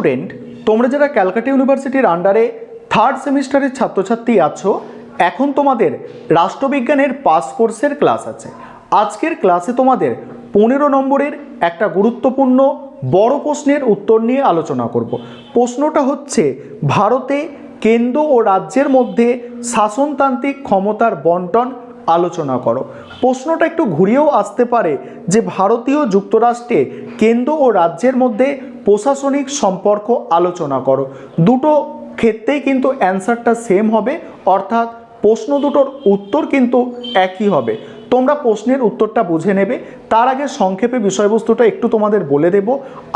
Student, তোমরা যারা ক্যালকাটা ইউনিভার্সিটির আন্ডারে থার্ড সেমিস্টারের ছাত্রছাত্রী আছো, এখন তোমাদের রাষ্ট্রবিজ্ঞানের পাস কোর্সের ক্লাস আছে। আজকের ক্লাসে তোমাদের 15 নম্বরের একটা গুরুত্বপূর্ণ বড় প্রশ্নের উত্তর নিয়ে আলোচনা করব। প্রশ্নটা হচ্ছে, ভারতে কেন্দ্র ও রাজ্যের মধ্যে শাসনতান্ত্রিক ক্ষমতার বন্টন আলোচনা করো। প্রশ্নটা একটু ঘুরিয়েও আসতে পারে যে ভারতীয় যুক্তরাষ্ট্রে কেন্দ্র ও রাজ্যের মধ্যে প্রশাসনিক সম্পর্ক আলোচনা করো। দুটো ক্ষেত্রেই কিন্তু অ্যান্সারটা সেম হবে, অর্থাৎ প্রশ্ন দুটোর উত্তর কিন্তু একই হবে। তোমরা প্রশ্নের উত্তরটা বুঝে নেবে। তার আগে সংক্ষেপে বিষয়বস্তুটা একটু তোমাদের বলে দেব।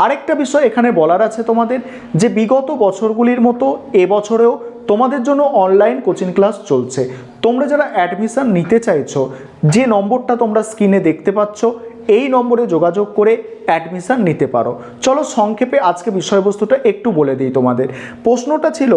আরেকটা বিষয় এখানে বলার আছে তোমাদের, যে বিগত বছরগুলির মতো এবছরেও তোমাদের জন্য অনলাইন কোচিং ক্লাস চলছে। তোমরা যারা অ্যাডমিশন নিতে চাইছো, যে নম্বরটা তোমরা স্ক্রিনে দেখতে পাচ্ছ, এই নম্বরে যোগাযোগ করে অ্যাডমিশন নিতে পারো। চলো সংক্ষেপে আজকে বিষয়বস্তুটা একটু বলে দিই তোমাদের। প্রশ্নটা ছিল,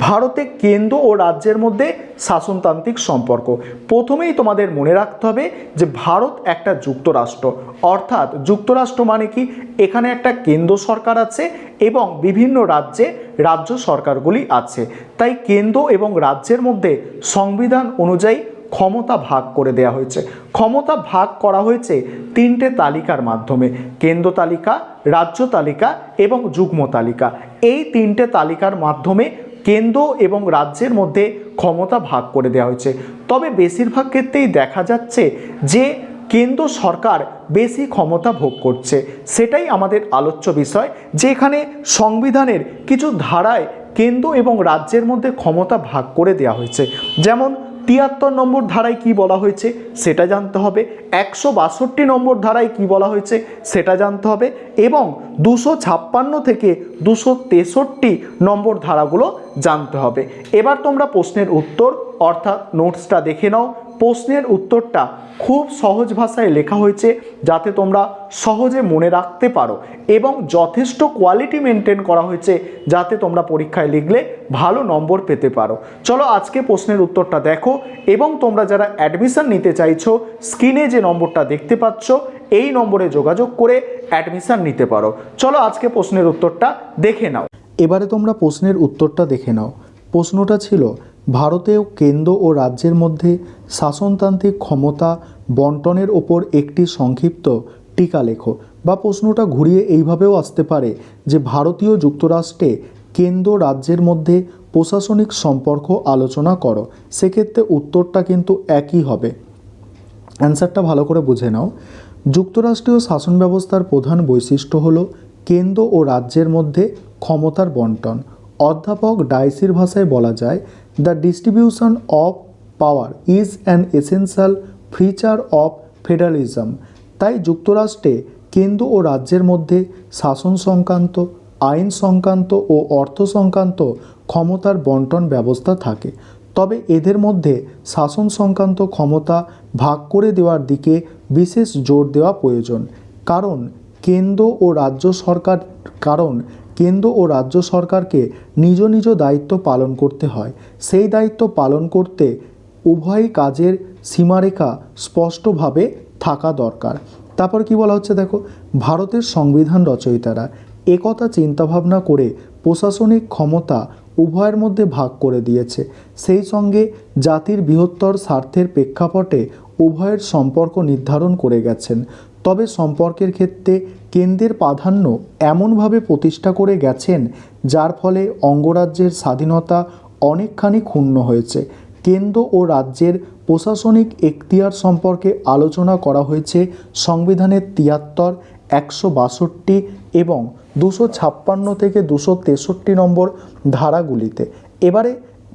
ভারতে কেন্দ্র ও রাজ্যের মধ্যে শাসনতান্ত্রিক সম্পর্ক। প্রথমেই তোমাদের মনে রাখতে হবে যে ভারত একটা যুক্তরাষ্ট্র, অর্থাৎ যুক্তরাষ্ট্র মানে কি, এখানে একটা কেন্দ্র সরকার আছে এবং বিভিন্ন রাজ্যে রাজ্য সরকারগুলি আছে। তাই কেন্দ্র এবং রাজ্যের মধ্যে সংবিধান অনুযায়ী ক্ষমতা ভাগ করে দেওয়া হয়েছে। ক্ষমতা ভাগ করা হয়েছে তিনটে তালিকার মাধ্যমে: কেন্দ্র তালিকা, রাজ্য তালিকা এবং যুগ্ম তালিকা। এই তিনটে তালিকার মাধ্যমে কেন্দ্র এবং রাজ্যের মধ্যে ক্ষমতা ভাগ করে দেওয়া হয়েছে। তবে বেশিরভাগ ক্ষেত্রেই দেখা যাচ্ছে যে কেন্দ্র সরকার বেশি ক্ষমতা ভোগ করছে। সেটাই আমাদের আলোচ্য বিষয়, যে এখানে সংবিধানের কিছু ধারায় কেন্দ্র এবং রাজ্যের মধ্যে ক্ষমতা ভাগ করে দেওয়া হয়েছে। যেমন 73 নম্বর ধারায় কি বলা হয়েছে সেটা জানতে হবে, 162 নম্বর ধারায় কি বলা হয়েছে সেটা জানতে হবে, এবং 256 থেকে 263 নম্বর ধারাগুলো জানতে হবে। এবার তোমরা প্রশ্নের উত্তর অর্থাৎ নোটসটা দেখে নাও। প্রশ্নের উত্তরটা খুব সহজ ভাষায় লেখা হয়েছে, যাতে তোমরা সহজে মনে রাখতে পারো, এবং যথেষ্ট কোয়ালিটি মেনটেন করা হয়েছে, যাতে তোমরা পরীক্ষায় লিখলে ভালো নম্বর পেতে পারো। চলো আজকে প্রশ্নের উত্তরটা দেখো, এবং তোমরা যারা অ্যাডমিশন নিতে চাইছো, স্ক্রিনে যে নম্বরটা দেখতে পাচ্ছ, এই নম্বরে যোগাযোগ করে অ্যাডমিশন নিতে পারো। চলো আজকে প্রশ্নের উত্তরটা দেখে নাও। এবারে তোমরা প্রশ্নের উত্তরটা দেখে নাও। প্রশ্নটা ছিল, ভারতেও কেন্দ্র ও রাজ্যের মধ্যে শাসনতান্ত্রিক ক্ষমতা বন্টনের ওপর একটি সংক্ষিপ্ত টিকা লেখো। বা প্রশ্নটা ঘুরিয়ে এইভাবেও আসতে পারে যে ভারতীয় যুক্তরাষ্ট্রে কেন্দ্র রাজ্যের মধ্যে প্রশাসনিক সম্পর্ক আলোচনা করো। সেক্ষেত্রে উত্তরটা কিন্তু একই হবে। অ্যান্সারটা ভালো করে বুঝে নাও। যুক্তরাষ্ট্রীয় শাসন ব্যবস্থার প্রধান বৈশিষ্ট্য হলো কেন্দ্র ও রাজ্যের মধ্যে ক্ষমতার বন্টন। অধ্যাপক ডাইসির ভাষায় বলা যায়, the distribution of power is an essential feature of federalism. তাই যুক্তরাষ্ট্রে কেন্দ্র ও রাজ্যের মধ্যে শাসন সংক্রান্ত, আইন সংক্রান্ত ও অর্থ সংক্রান্ত ক্ষমতার বন্টন ব্যবস্থা থাকে। তবে এদের মধ্যে শাসন সংক্রান্ত ক্ষমতা ভাগ করে দেওয়ার দিকে বিশেষ জোর দেওয়া প্রয়োজন। কারণ কেন্দ্র ও রাজ্য সরকারকে নিজ নিজ দায়িত্ব পালন করতে হয়। সেই দায়িত্ব পালন করতে উভয় কাজের সীমারেখা স্পষ্টভাবে থাকা দরকার। তারপর কি বলা হচ্ছে দেখো, ভারতের সংবিধান রচয়িতারা একথা চিন্তাভাবনা করে প্রশাসনিক ক্ষমতা উভয়ের মধ্যে ভাগ করে দিয়েছে। সেই সঙ্গে জাতির বৃহত্তর স্বার্থের প্রেক্ষাপটে উভয়ের সম্পর্ক নির্ধারণ করে গেছেন। তবে সম্পর্কের ক্ষেত্রে কেন্দ্রের প্রাধান্য এমনভাবে প্রতিষ্ঠা করে গেছেন, যার ফলে অঙ্গরাজ্যের স্বাধীনতা অনেকখানি ক্ষুণ্ণ হয়েছে। কেন্দ্র ও রাজ্যের প্রশাসনিক এখতিয়ার সম্পর্কে আলোচনা করা হয়েছে সংবিধানের 73, 162 এবং 256 থেকে 263 নম্বর ধারাগুলিতে। এবারে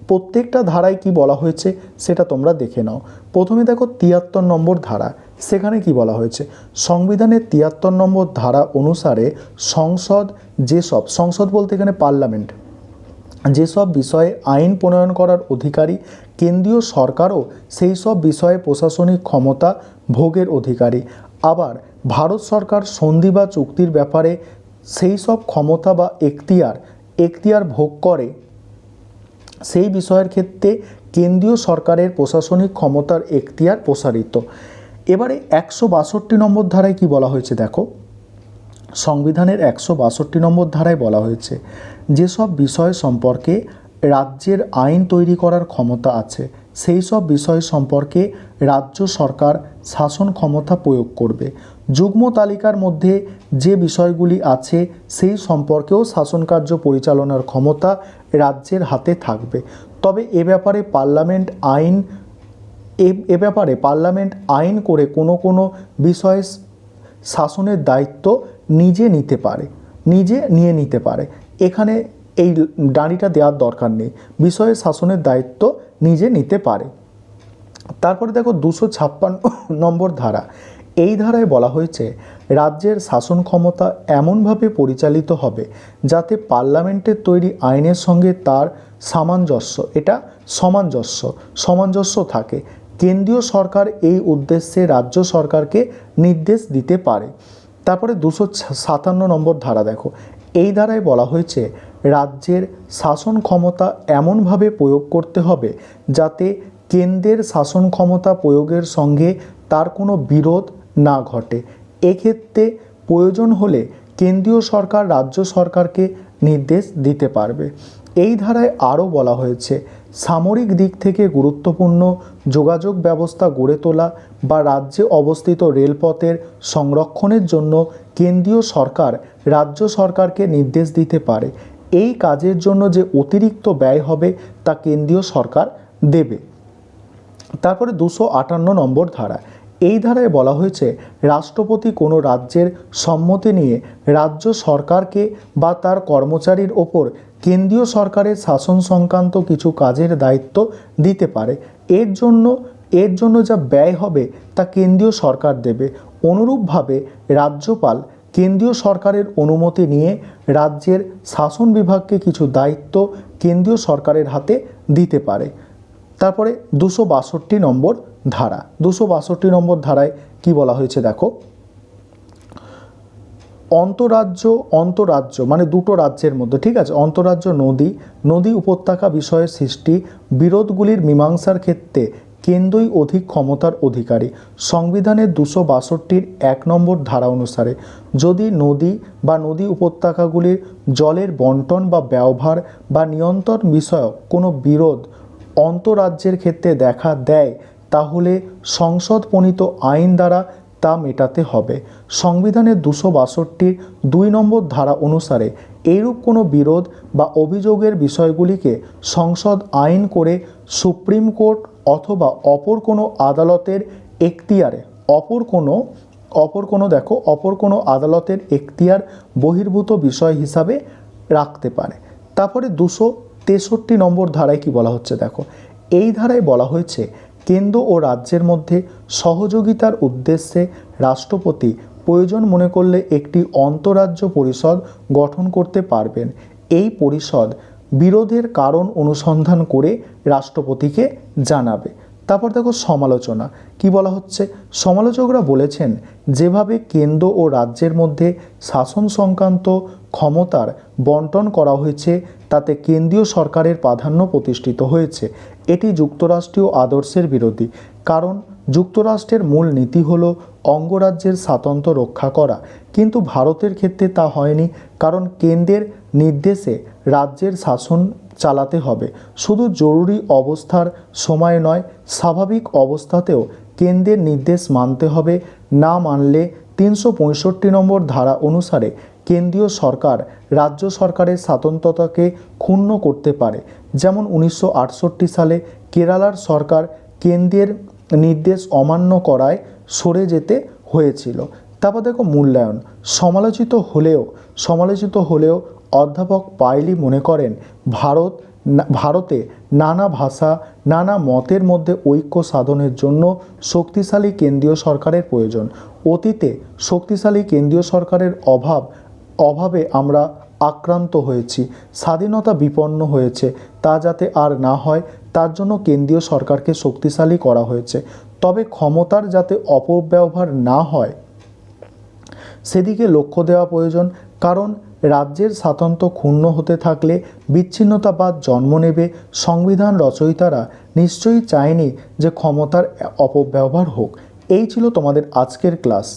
প্রত্যেকটা ধারায় কি বলা হয়েছে সেটা তোমরা দেখে নাও। প্রথমে দেখো 73 নম্বর ধারা, সেখানে কি বলা হয়েছে, সংবিধানের 73 নম্বর ধারা অনুসারে সংসদ বলতে এখানে পার্লামেন্ট, যেসব বিষয়ে আইন প্রণয়ন করার অধিকারী, কেন্দ্রীয় সরকারও সেই সব বিষয়ে প্রশাসনিক ক্ষমতা ভোগের অধিকারী। আবার ভারত সরকার সন্ধি বা চুক্তির ব্যাপারে সেই সব ক্ষমতা বা এখতিয়ার ভোগ করে, সেই বিষয়ের ক্ষেত্রে কেন্দ্রীয় সরকারের প্রশাসনিক ক্ষমতার এখতিয়ার প্রসারিত। এবারে 162 নম্বর ধারায় কি বলা হয়েছে দেখো, সংবিধানের 162 নম্বর ধারায় বলা হয়েছে যেসব বিষয় সম্পর্কে রাজ্যের আইন তৈরি করার ক্ষমতা আছে সেই সব বিষয় সম্পর্কে রাজ্য সরকার শাসন ক্ষমতা প্রয়োগ করবে। যুগ্ম তালিকার মধ্যে যে বিষয়গুলি আছে সেই সম্পর্কেও শাসন কার্য পরিচালনার ক্ষমতা রাজ্যের হাতে থাকবে। তবে এ ব্যাপারে পার্লামেন্ট আইন করে কোনো বিষয়ে শাসনের দায়িত্ব নিজে নিয়ে নিতে পারে। এখানে এই ডাঁড়িটা দেওয়ার দরকার নেই, বিষয়ে শাসনের দায়িত্ব নিজে নিতে পারে। তারপরে দেখো 256 নম্বর ধারা। এই ধারায় বলা হয়েছে রাজ্যের শাসন ক্ষমতা এমনভাবে পরিচালিত হবে যাতে পার্লামেন্টের তৈরি আইনের সঙ্গে তার সামঞ্জস্য থাকে। কেন্দ্রীয় সরকার এই উদ্দেশ্যে রাজ্য সরকারকে নির্দেশ দিতে পারে। তারপরে 257 নম্বর ধারা দেখো। এই ধারায় বলা হয়েছে রাজ্যের শাসন ক্ষমতা এমনভাবে প্রয়োগ করতে হবে যাতে কেন্দ্রের শাসন ক্ষমতা প্রয়োগের সঙ্গে তার কোনো বিরোধ না ঘটে। এক্ষেত্রে প্রয়োজন হলে কেন্দ্রীয় সরকার রাজ্য সরকারকে নির্দেশ দিতে পারবে। এই ধারায় আরও বলা হয়েছে সামরিক দিক থেকে গুরুত্বপূর্ণ যোগাযোগ ব্যবস্থা গড়ে তোলা বা রাজ্যে অবস্থিত রেলপথের সংরক্ষণের জন্য কেন্দ্রীয় সরকার রাজ্য সরকারকে নির্দেশ দিতে পারে। এই কাজের জন্য যে অতিরিক্ত ব্যয় হবে তা কেন্দ্রীয় সরকার দেবে। তারপরে 258 নম্বর ধারা। এই ধারায় বলা হয়েছে রাষ্ট্রপতি কোনো রাজ্যের সম্মতি নিয়ে রাজ্য সরকারকে বা তার কর্মচারীর ওপর কেন্দ্রীয় সরকারের শাসন সংক্রান্ত কিছু কাজের দায়িত্ব দিতে পারে। এর জন্য যা ব্যয় হবে তা কেন্দ্রীয় সরকার দেবে। অনুরূপভাবে রাজ্যপাল কেন্দ্রীয় সরকারের অনুমতি নিয়ে রাজ্যের শাসন বিভাগকে কিছু দায়িত্ব কেন্দ্রীয় সরকারের হাতে দিতে পারে। তারপরে 262 নম্বর ধারা। 262 নম্বর ধারায় কি বলা হয়েছে দেখো। অন্তরাজ্য মানে দুটো রাজ্যের মধ্যে, ঠিক আছে, অন্তরাজ্য নদী উপত্যকা বিষয়ে সৃষ্টি বিরোধগুলির মীমাংসার ক্ষেত্রে কেন্দ্রই অধিক ক্ষমতার অধিকারী। সংবিধানের 262 1 নম্বর ধারা অনুসারে যদি নদী উপত্যকাগুলির জলের বন্টন বা ব্যবহার বা নিয়ন্ত্রণ বিষয়ক কোনো বিরোধ অন্তরাজ্যের ক্ষেত্রে দেখা দেয় তাহলে সংসদ প্রণীত আইন দ্বারা তা মেটাতে হবে। সংবিধানের 262 2 নম্বর ধারা অনুসারে এইরূপ কোনো বিরোধ বা অভিযোগের বিষয়গুলিকে সংসদ আইন করে সুপ্রিম কোর্ট অথবা অপর কোনো আদালতের এখতিয়ারে অপর কোনো আদালতের এখতিয়ার বহির্ভূত বিষয় হিসাবে রাখতে পারে। তারপরে 263 নম্বর ধারায় কি বলা হচ্ছে দেখো। এই ধারায় বলা হয়েছে কেন্দ্র ও রাজ্যের মধ্যে সহযোগিতার উদ্দেশ্যে রাষ্ট্রপতি প্রয়োজন মনে করলে একটি আন্তঃরাজ্য পরিষদ গঠন করতে পারবেন। এই পরিষদ বিরোধের কারণ অনুসন্ধান করে রাষ্ট্রপতিকে জানাবে। তারপর দেখো সমালোচনা কি বলা হচ্ছে। সমালোচকরা বলেছেন যেভাবে কেন্দ্র ও রাজ্যের মধ্যে শাসন সংক্রান্ত ক্ষমতার বন্টন করা হয়েছে তাতে কেন্দ্রীয় সরকারের প্রাধান্য প্রতিষ্ঠিত হয়েছে। এটি যুক্তরাষ্ট্রীয় আদর্শের বিরোধী, কারণ যুক্তরাষ্ট্রের মূল নীতি হল অঙ্গরাজ্যের স্বাতন্ত্র্য রক্ষা করা, কিন্তু ভারতের ক্ষেত্রে তা হয়নি, কারণ কেন্দ্রের নির্দেশে রাজ্যের শাসন চালাতে হবে। শুধু জরুরি অবস্থার সময় নয়, স্বাভাবিক অবস্থাতেও কেন্দ্রের নির্দেশ মানতে হবে। না মানলে 365 নম্বর ধারা অনুসারে কেন্দ্রীয় সরকার রাজ্য সরকারের স্বাতন্ত্রতাকে ক্ষুণ্ণ করতে পারে। যেমন 1968 সালে কেরালার সরকার কেন্দ্রের নির্দেশ অমান্য করায় সরে যেতে হয়েছিল। তারপর দেখো মূল্যায়ন। সমালোচিত হলেও অধ্যাপক পাইলি মনে করেন ভারতে নানা ভাষা নানা মতের মধ্যে ঐক্য সাধনের জন্য শক্তিশালী কেন্দ্রীয় সরকারের প্রয়োজন। অতীতে শক্তিশালী কেন্দ্রীয় সরকারের অভাবে আমরা আক্রান্ত হয়েছি, স্বাধীনতা বিপন্ন হয়েছে, তা যাতে আর না হয় তার জন্য কেন্দ্রীয় সরকারকে শক্তিশালী করা হয়েছে। তবে ক্ষমতার যাতে অপব্যবহার না হয় সেদিকে লক্ষ্য দেওয়া প্রয়োজন, কারণ রাজ্যের স্বাতন্ত্র্য ক্ষুণ্ণ হতে থাকলে বিচ্ছিন্নতাবাদ জন্ম নেবে। সংবিধান রচয়িতারা নিশ্চয়ই চায়নি যে ক্ষমতার অপব্যবহার হোক। এই ছিল তোমাদের আজকের ক্লাস।